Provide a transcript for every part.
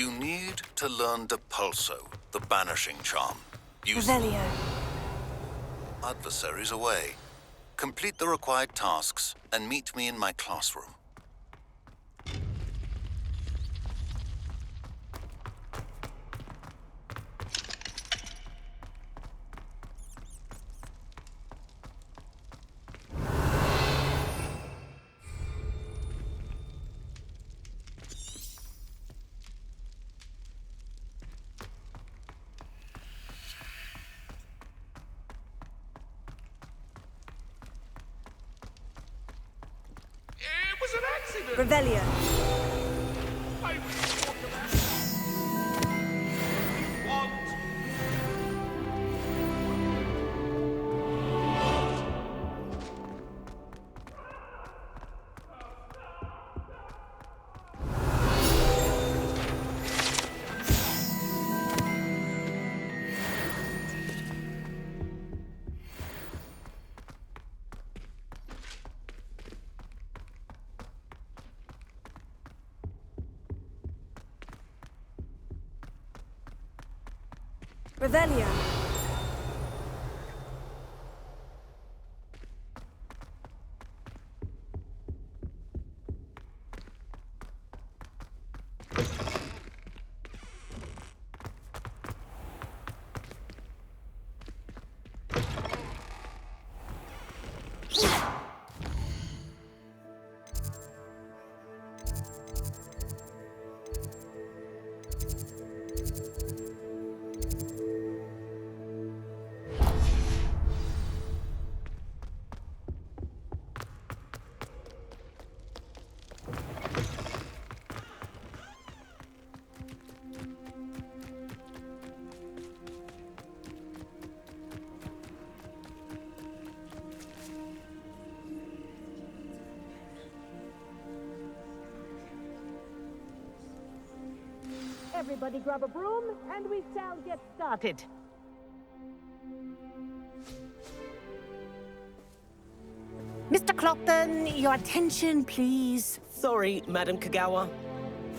You need to learn Depulso, the banishing charm. Use Revelio. adversaries away. Complete the required tasks and meet me in my classroom. It was an accident! Revelio. I what Revelio. Everybody grab a broom, and we shall get started. Mr. Clopton, your attention, please. Sorry, Madam Kagawa.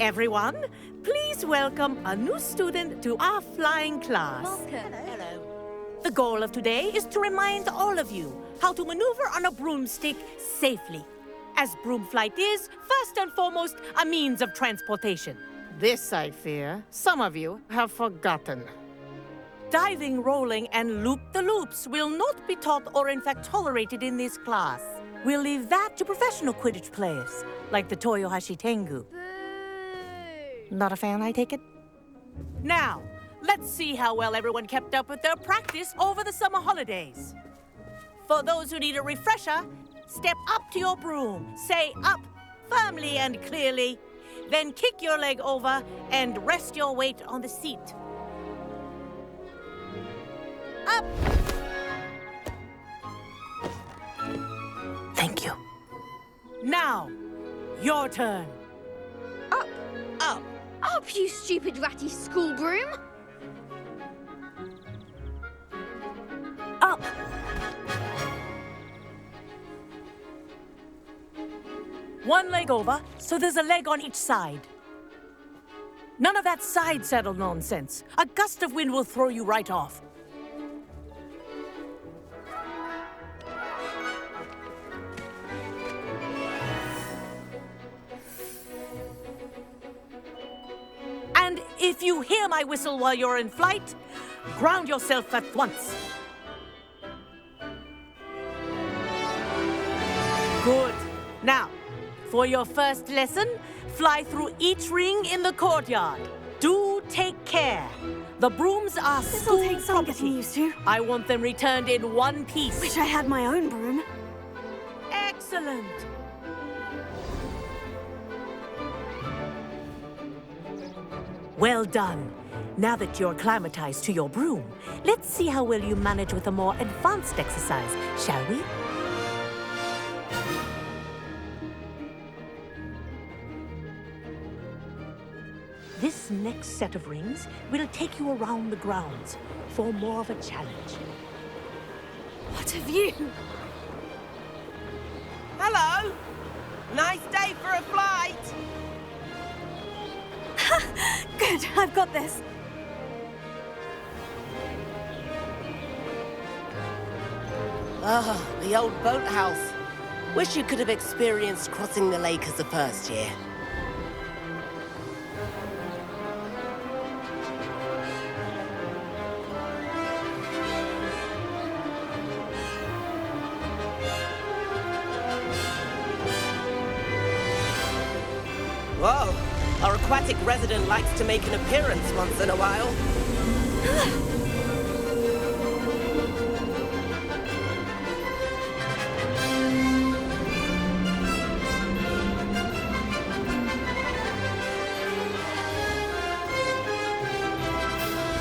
Everyone, please welcome a new student to our flying class. Hello. The goal of today is to remind all of you how to maneuver on a broomstick safely, as broom flight is, first and foremost, a means of transportation. This, I fear, some of you have forgotten. Diving, rolling, and loop-the-loops will not be taught or in fact tolerated in this class. We'll leave that to professional Quidditch players, like the Toyohashi Tengu. Not a fan, I take it? Now, let's see how well everyone kept up with their practice over the summer holidays. For those who need a refresher, step up to your broom, say up firmly and clearly, then kick your leg over and rest your weight on the seat. Up! Thank you. Now, your turn. Up, Up. up, you stupid ratty school broom! Up. One leg over, so there's a leg on each side. None of that side saddle nonsense. A gust of wind will throw you right off. And if you hear my whistle while you're in flight, ground yourself at once. Good. Now, for your first lesson, fly through each ring in the courtyard. Do take care. The brooms are This'll school take some property. getting used to. I want them returned in one piece. Wish I had my own broom. Excellent. Well done. Now that you're acclimatized to your broom, let's see how well you manage with a more advanced exercise, shall we? This next set of rings will take you around the grounds for more of a challenge. What a view! Hello. Nice day for a flight. Good Good, I've got this. Ah, the old boathouse. Wish you could have experienced crossing the lake as a first year. Whoa, our aquatic resident likes to make an appearance once in a while.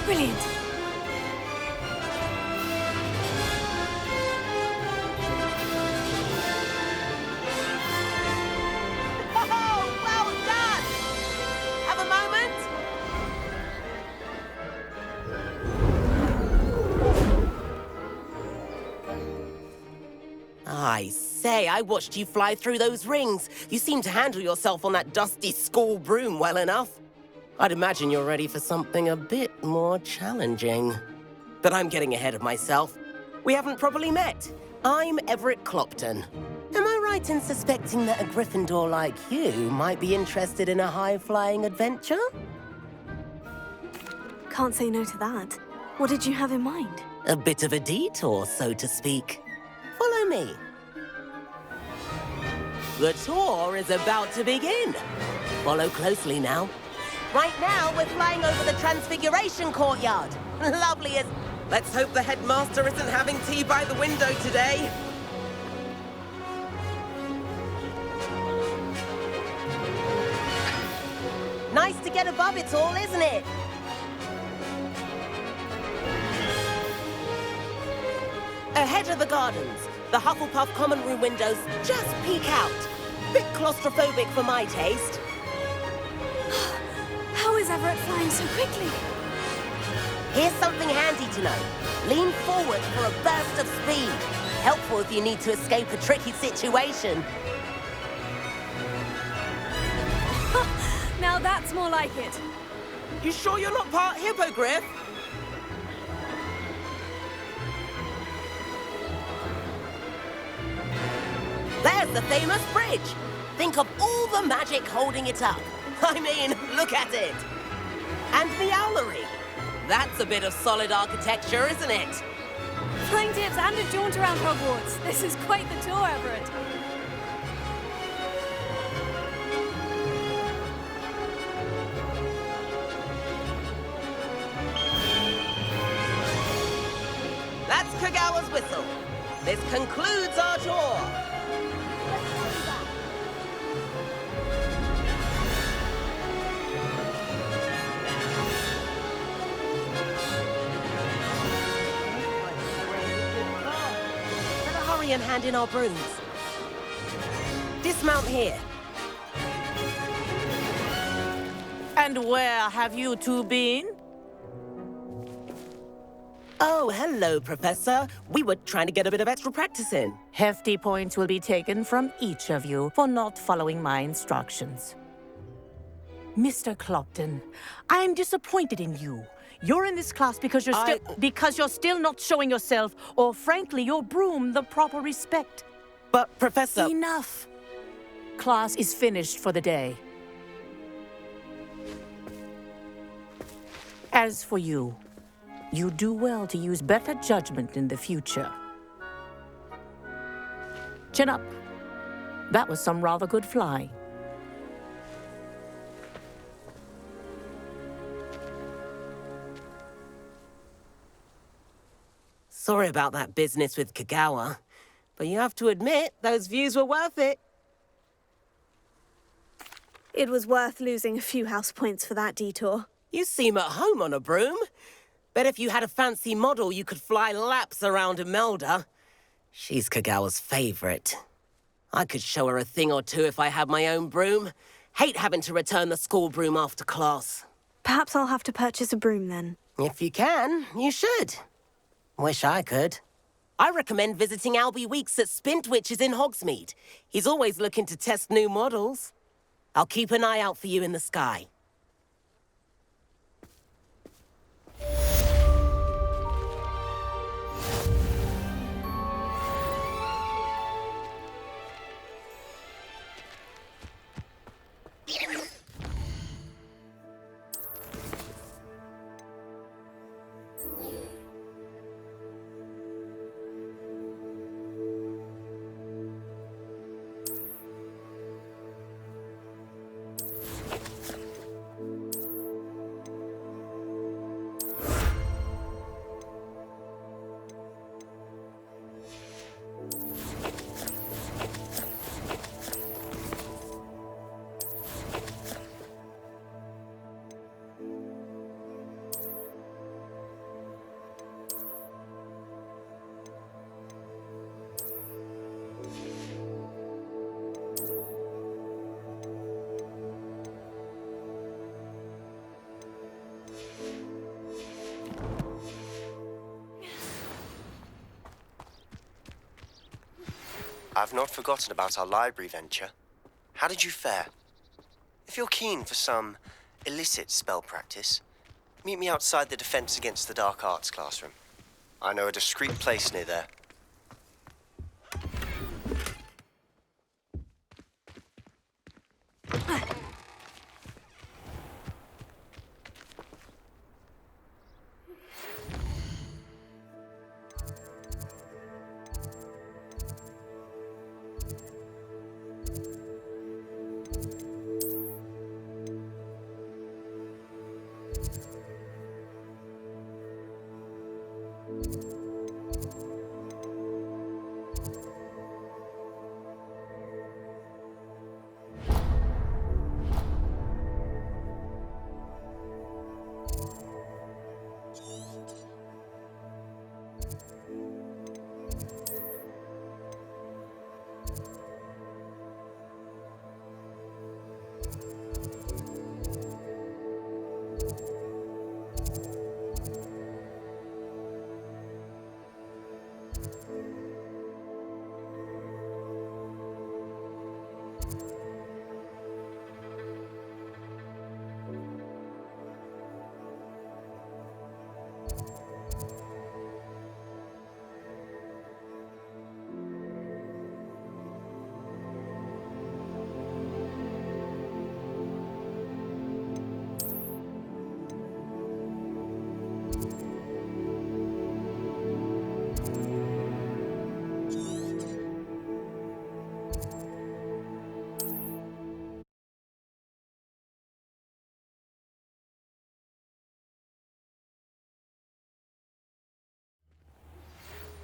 Brilliant. Oh, well done! Have a moment? I say, I watched you fly through those rings. You seem to handle yourself on that dusty school broom well enough. I'd imagine you're ready for something a bit more challenging. But I'm getting ahead of myself. We haven't properly met. I'm Everett Clopton. Am I right in suspecting that a Gryffindor like you might be interested in a high-flying adventure? Can't say no to that. What did you have in mind? A bit of a detour, so to speak. Follow me. The tour is about to begin. Follow closely now. Right now, we're flying over the Transfiguration Courtyard. Lovely as... Let's hope the headmaster isn't having tea by the window today. Nice to get above it all, isn't it? Ahead of the gardens, the Hufflepuff common room windows just peek out. Bit claustrophobic for my taste. How is Everett flying so quickly? Here's something handy to know. Lean forward for a burst of speed. Helpful if you need to escape a tricky situation. Now that's more like it. You sure you're not part hippogriff? There's the famous bridge. Think of all the magic holding it up. I mean, look at it. And the owlery. That's a bit of solid architecture, isn't it? Flying tips and a jaunt around Hogwarts. This is quite the tour, Everett. That's Kagawa's whistle. This concludes our tour. Better hurry and hand in our brooms. Dismount here. And where have you two been? Oh, hello, Professor. We were trying to get a bit of extra practice in. Hefty points will be taken from each of you for not following my instructions. Mr. Clopton, I'm disappointed in you. You're in this class because you're still not showing yourself, or frankly, your broom the proper respect. But, Professor... Enough. Class is finished for the day. As for you, you do well to use better judgment in the future. Chin up. That was some rather good flying. Sorry about that business with Kagawa, but you have to admit, those views were worth it. It was worth losing a few house points for that detour. You seem at home on a broom. Bet if you had a fancy model, you could fly laps around Imelda. She's Kagawa's favorite. I could show her a thing or two if I had my own broom. Hate having to return the school broom after class. Perhaps I'll have to purchase a broom then. If you can, you should. Wish I could. I recommend visiting Albie Weeks at Spintwitches in Hogsmeade. He's always looking to test new models. I'll keep an eye out for you in the sky. I've not forgotten about our library venture. How did you fare? If you're keen for some illicit spell practice, meet me outside the Defense Against the Dark Arts classroom. I know a discreet place near there.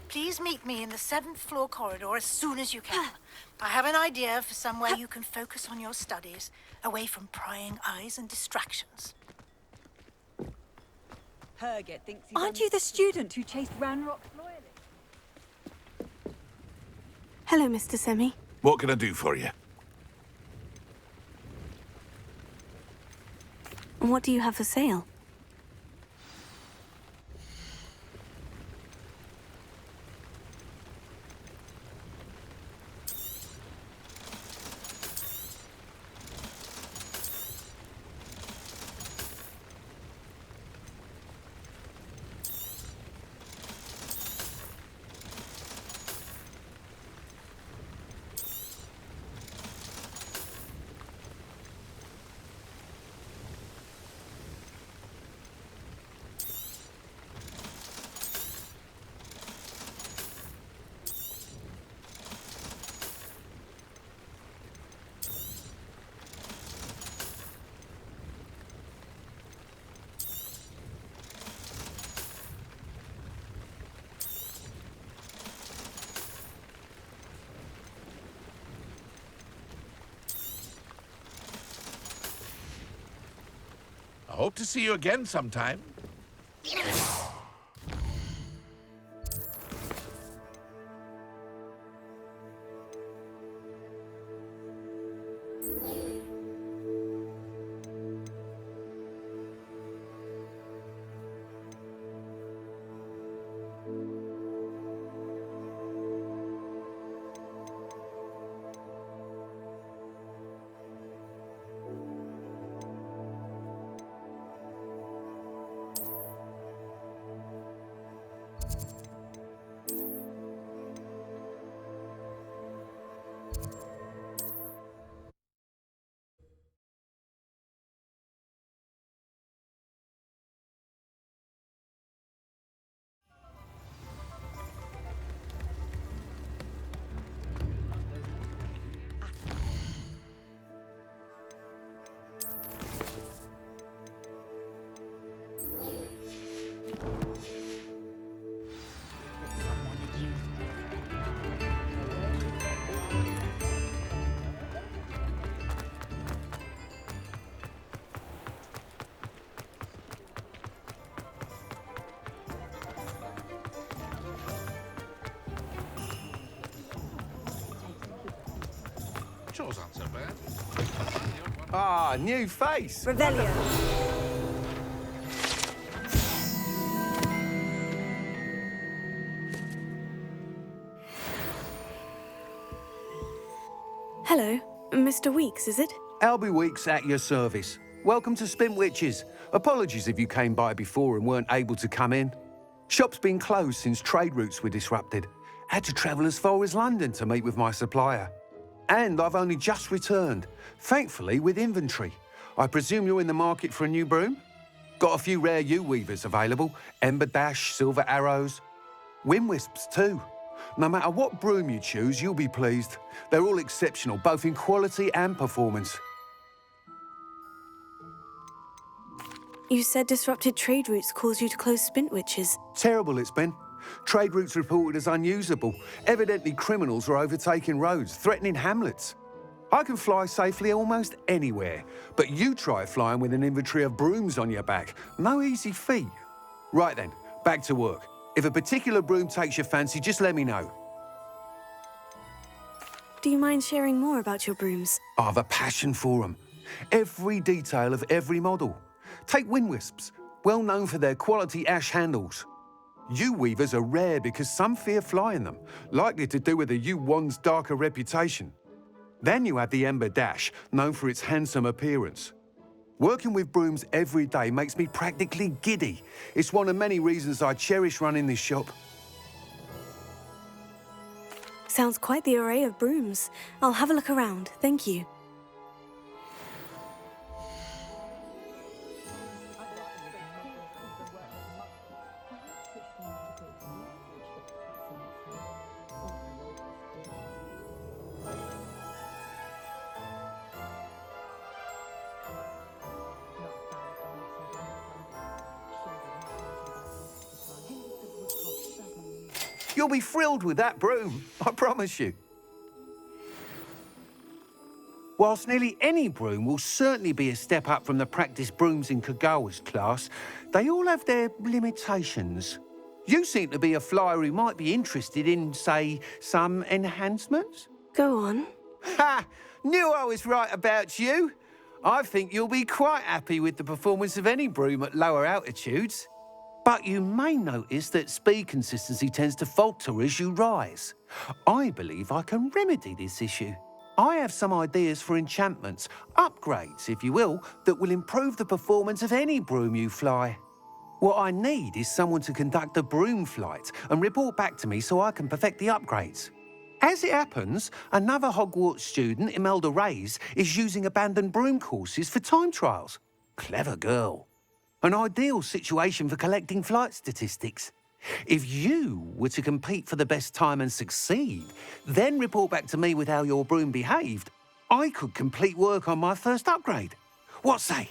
Please meet me in the 7th floor corridor as soon as you can. I have an idea for somewhere you can focus on your studies, away from prying eyes and distractions. Herget thinks he's Aren't you the student who chased Ranrock's loyalists? Hello, Mr. Semi. What can I do for you? What do you have for sale? I hope to see you again sometime. Chores aren't so bad. Ah, new face. Revelio. Hello, Mr. Weeks, is it? Albie Weeks at your service. Welcome to Spintwitches. Apologies if you came by before and weren't able to come in. Shop's been closed since trade routes were disrupted. Had to travel as far as London to meet with my supplier. And I've only just returned, thankfully with inventory. I presume you're in the market for a new broom? Got a few rare U-weavers available. Ember Dash, Silver Arrows. Wind Wisps too. No matter what broom you choose, you'll be pleased. They're all exceptional, both in quality and performance. You said disrupted trade routes caused you to close Spintwitches. Terrible it's been. Trade routes reported as unusable. Evidently criminals are overtaking roads, threatening hamlets. I can fly safely almost anywhere, but you try flying with an inventory of brooms on your back. No easy feat. Right then, back to work. If a particular broom takes your fancy, just let me know. Do you mind sharing more about your brooms? I have a passion for them. Every detail of every model. Take Wind Wisps, well known for their quality ash handles. U-weavers are rare because some fear flying them, likely to do with the U-wand's darker reputation. Then you have the Ember Dash, known for its handsome appearance. Working with brooms every day makes me practically giddy. It's one of many reasons I cherish running this shop. Sounds quite the array of brooms. I'll have a look around, thank you. You'll be thrilled with that broom, I promise you. Whilst nearly any broom will certainly be a step up from the practice brooms in Kagawa's class, they all have their limitations. You seem to be a flyer who might be interested in, say, some enhancements? Go on. Ha! Knew I was right about you. I think you'll be quite happy with the performance of any broom at lower altitudes. But you may notice that speed consistency tends to falter as you rise. I believe I can remedy this issue. I have some ideas for enchantments, upgrades, if you will, that will improve the performance of any broom you fly. What I need is someone to conduct a broom flight and report back to me so I can perfect the upgrades. As it happens, another Hogwarts student, Imelda Reyes, is using abandoned broom courses for time trials. Clever girl. An ideal situation for collecting flight statistics. If you were to compete for the best time and succeed, then report back to me with how your broom behaved, I could complete work on my first upgrade. What say?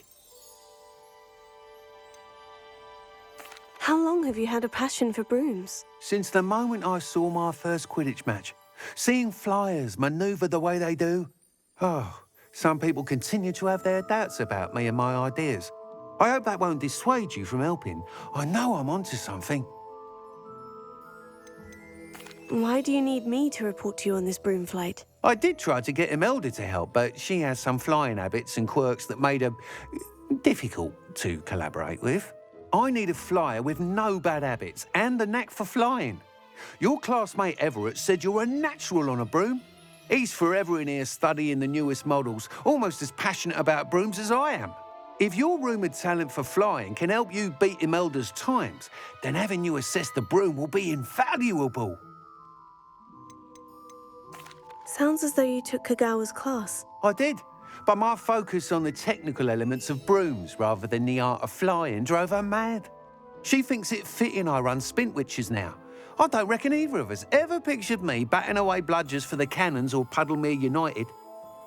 How long have you had a passion for brooms? Since the moment I saw my first Quidditch match. Seeing flyers manoeuvre the way they do. Oh, some people continue to have their doubts about me and my ideas. I hope that won't dissuade you from helping. I know I'm onto something. Why do you need me to report to you on this broom flight? I did try to get Imelda to help, but she has some flying habits and quirks that made her difficult to collaborate with. I need a flyer with no bad habits and the knack for flying. Your classmate Everett said you're a natural on a broom. He's forever in here studying the newest models, almost as passionate about brooms as I am. If your rumoured talent for flying can help you beat Imelda's times, then having you assess the broom will be invaluable. Sounds as though you took Kagawa's class. I did, but my focus on the technical elements of brooms rather than the art of flying drove her mad. She thinks it fitting I run Spintwitches now. I don't reckon either of us ever pictured me batting away bludgers for the Cannons or Puddlemere United.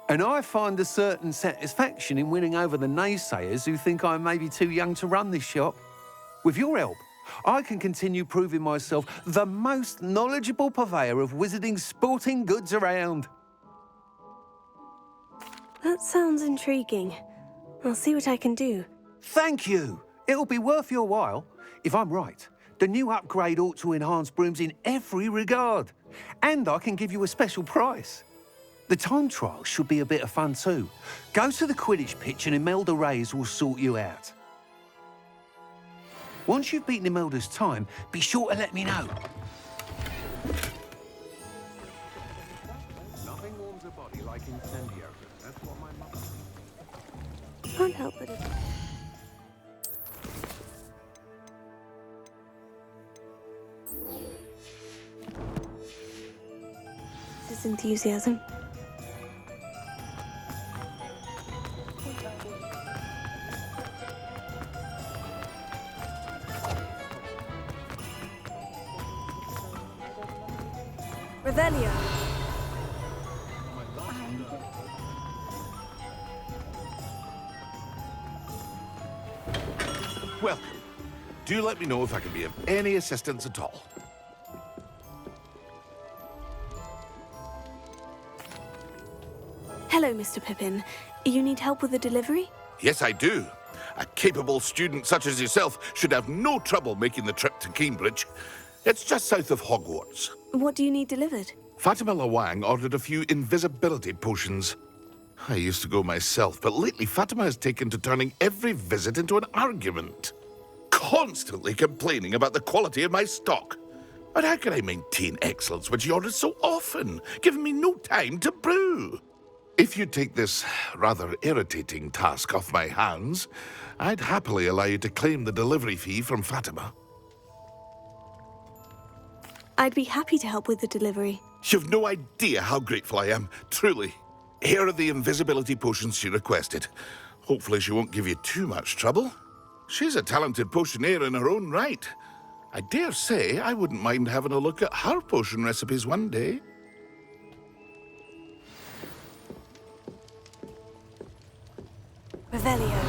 And I find a certain satisfaction in winning over the naysayers who think I may be too young to run this shop. With your help, I can continue proving myself the most knowledgeable purveyor of wizarding sporting goods around. That sounds intriguing. I'll see what I can do. Thank you. It'll be worth your while. If I'm right, the new upgrade ought to enhance brooms in every regard. And I can give you a special price. The time trial should be a bit of fun too. Go to the Quidditch pitch and Imelda Reyes will sort you out. Once you've beaten Imelda's time, be sure to let me know. Nothing warms a body like like incendiary. That's what my mum... Can't help but it. This enthusiasm. Revelio. Welcome. Do let me know if I can be of any assistance at all. Hello, Mr. Pippin. You need help with a delivery? Yes, I do. A capable student such as yourself should have no trouble making the trip to Cambridge. It's just south of Hogwarts. What do you need delivered? Fatima Lawang ordered a few invisibility potions. I used to go myself, but lately Fatima has taken to turning every visit into an argument. Constantly complaining about the quality of my stock. But how can I maintain excellence when she orders so often, giving me no time to brew? If you take this rather irritating task off my hands, I'd happily allow you to claim the delivery fee from Fatima. I'd be happy to help with the delivery. You've no idea how grateful I am, truly. Here are the invisibility potions she requested. Hopefully she won't give you too much trouble. She's a talented potioneer in her own right. I dare say I wouldn't mind having a look at her potion recipes one day. Revelio.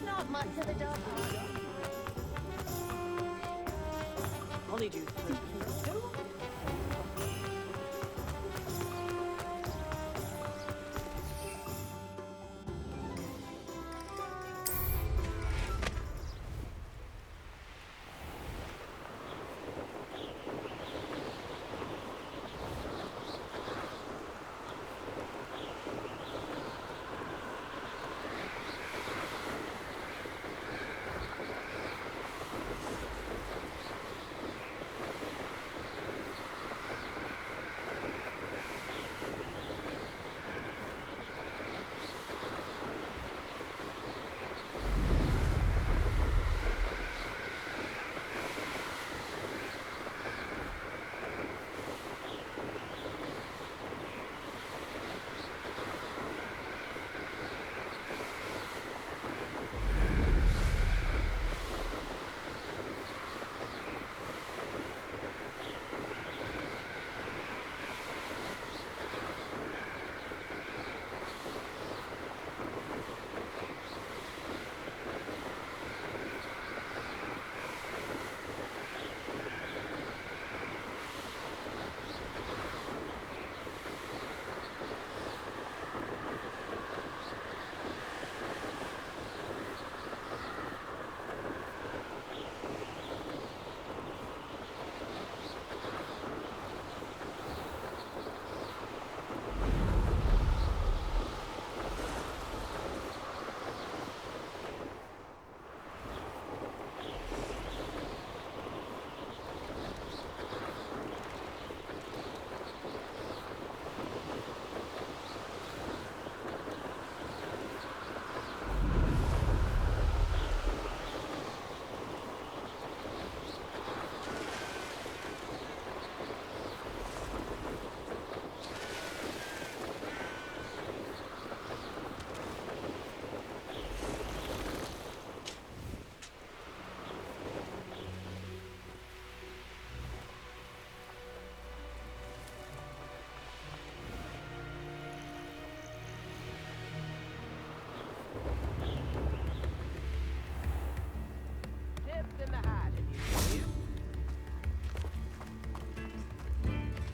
Not much of a dog. Only do.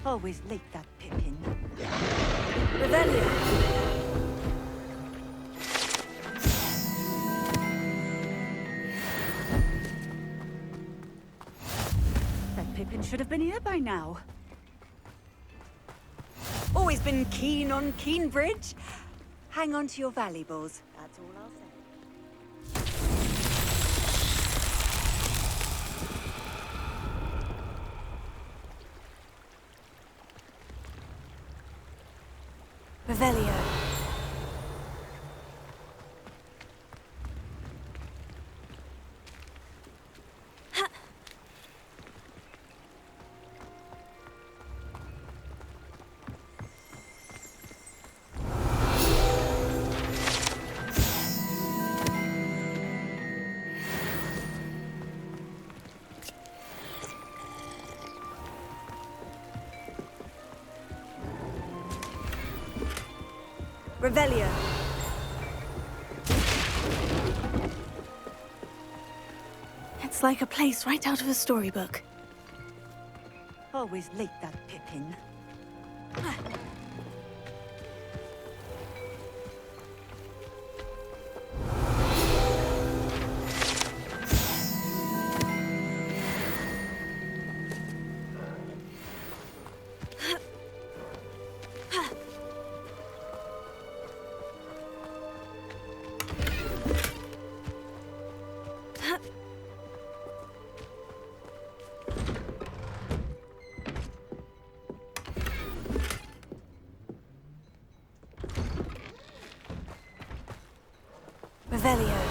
Always late, that Pippin. Revelio. Pippin should have been here by now. Always been keen on Keenbridge. Hang on to your valuables. That's all I'll say. Revelio. Revelio. It's like a place right out of a storybook. Always late, that Pippin. Revelio.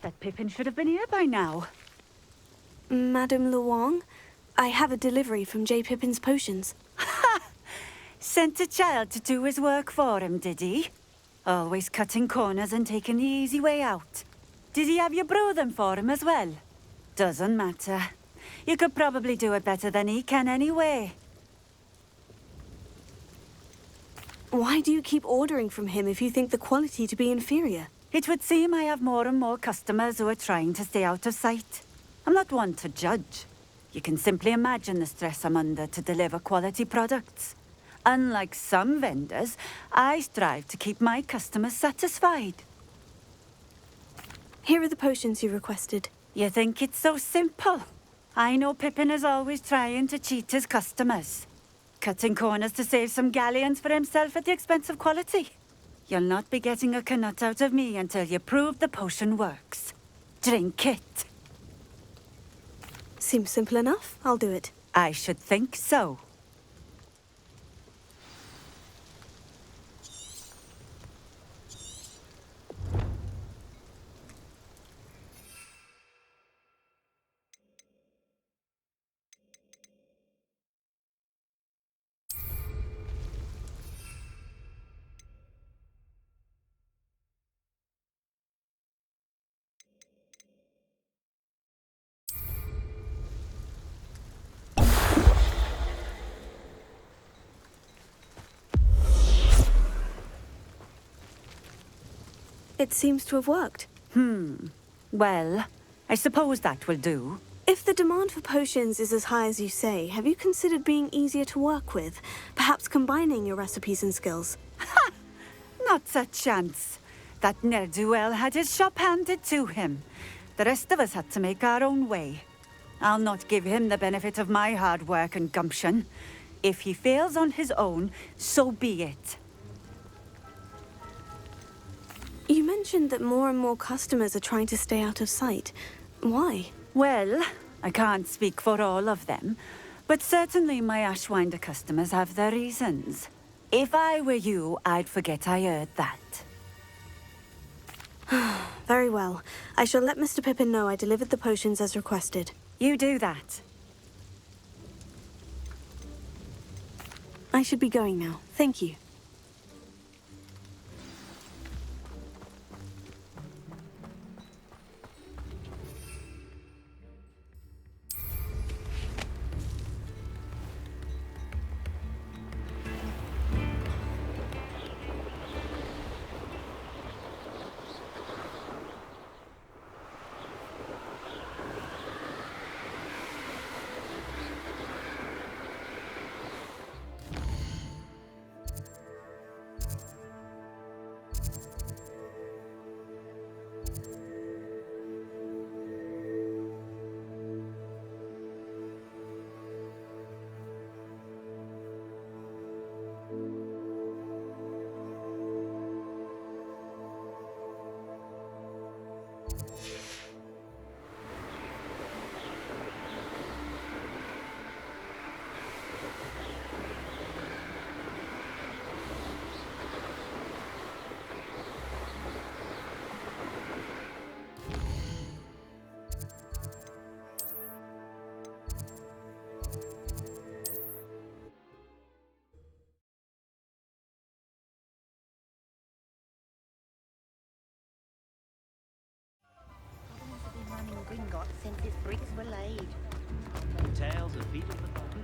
That Pippin should have been here by now. Madame Luong, I have a delivery from J. Pippin's potions. Sent a child to do his work for him, did he? Always cutting corners and taking the easy way out. Did he have you brew them for him as well? Doesn't matter. You could probably do it better than he can anyway. Why do you keep ordering from him if you think the quality to be inferior? It would seem I have more and more customers who are trying to stay out of sight. I'm not one to judge. You can simply imagine the stress I'm under to deliver quality products. Unlike some vendors, I strive to keep my customers satisfied. Here are the potions you requested. You think it's so simple? I know Pippin is always trying to cheat his customers. Cutting corners to save some galleons for himself at the expense of quality. You'll not be getting a canut out of me until you prove the potion works. Drink it. Seems simple enough. I'll do it. I should think so. It seems to have worked. Well, I suppose that will do. If the demand for potions is as high as you say, have you considered being easier to work with? Perhaps combining your recipes and skills? Ha! Not a chance. That ne'er-do-well had his shop handed to him. The rest of us had to make our own way. I'll not give him the benefit of my hard work and gumption. If he fails on his own, so be it. You mentioned that more and more customers are trying to stay out of sight. Why? Well, I can't speak for all of them, but certainly my Ashwinder customers have their reasons. If I were you, I'd forget I heard that. Very well. I shall let Mr. Pippin know I delivered the potions as requested. You do that. I should be going now. Thank you. Gringotts since its bricks were laid. Tales of people forgotten,